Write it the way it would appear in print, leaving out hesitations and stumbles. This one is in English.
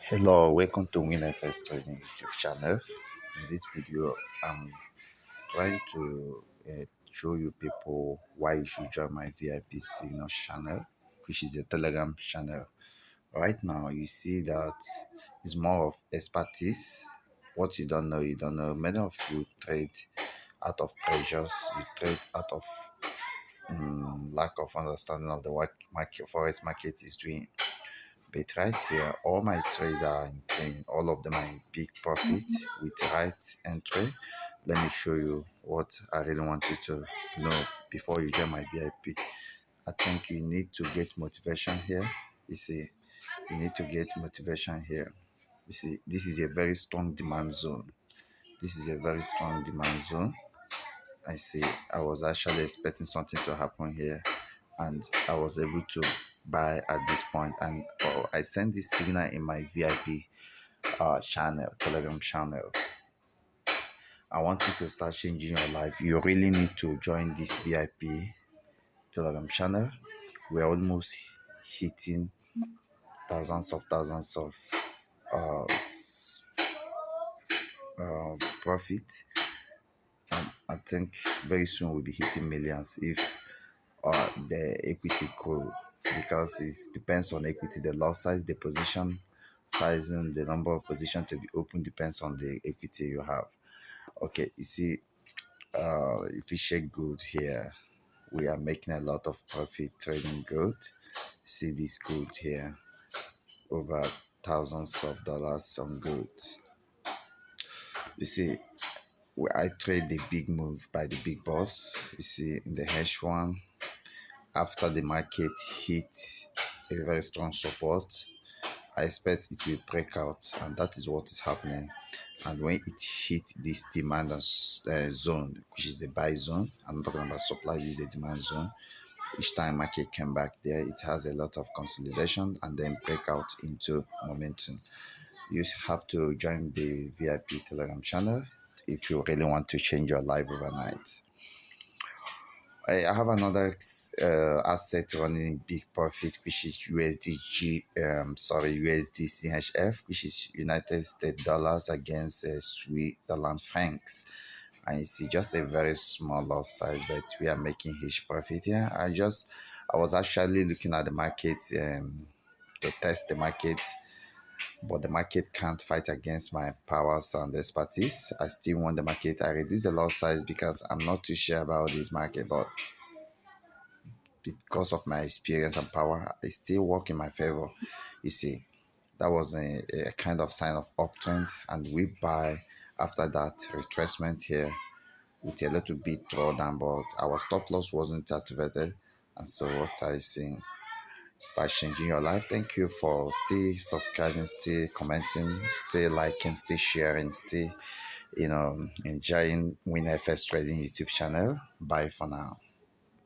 Hello, welcome to WINFXTRADING YouTube channel. In this video, I'm trying to show you people why you should join my VIP signal channel, which is a Telegram channel. Right now, you see that it's more of expertise. What you don't know, you don't know. Many of you trade out of pressures, you trade out of lack of understanding of the what forex market is doing. But right here, all my trades are in green. All of them are in big profit with right entry. Let me show you what I really want you to know before you join my VIP. I think you need to get motivation here. You see, you need to get motivation here. You see, this is a very strong demand zone. This is a very strong demand zone. I see. I was actually expecting something to happen here, and I was able to buy at this point. And I sent this signal in my VIP channel, Telegram channel. I want you to start changing your life. You really need to join this VIP Telegram channel. We're almost hitting thousands of uh, profit. I think very soon we'll be hitting millions if the equity grow, because it depends on equity. The lot size, the position sizing, the number of positions to be open depends on the equity you have. Okay, you see, if we check gold here, we are making a lot of profit trading gold. See this gold here, over thousands of dollars on gold. You see, I trade the big move by the big boss. You see in the H1, after the market hit a very strong support, I expect it will break out, and that is what is happening. And when it hit this demand zone, which is the buy zone, I'm not talking about supply, this is a demand zone. Each time market came back there, it has a lot of consolidation and then break out into momentum. You have to join the VIP Telegram channel if you really want to change your life overnight. I have another asset running in big profit, which is USD CHF, which is United States dollars against Switzerland francs. And you see just a very small lot size, but we are making huge profit here. I was actually looking at the market to test the market, but the market can't fight against my powers and expertise. I still want the market. I reduce the lot size because I'm not too sure about this market, but because of my experience and power, I still work in my favor. You see, that was a kind of sign of uptrend, and we buy after that retracement here with a little bit drawdown, but our stop loss wasn't activated. And so what I see by changing your life. Thank you for still subscribing, still commenting, still liking, still sharing, still enjoying WINFXTRADING YouTube channel. Bye for now.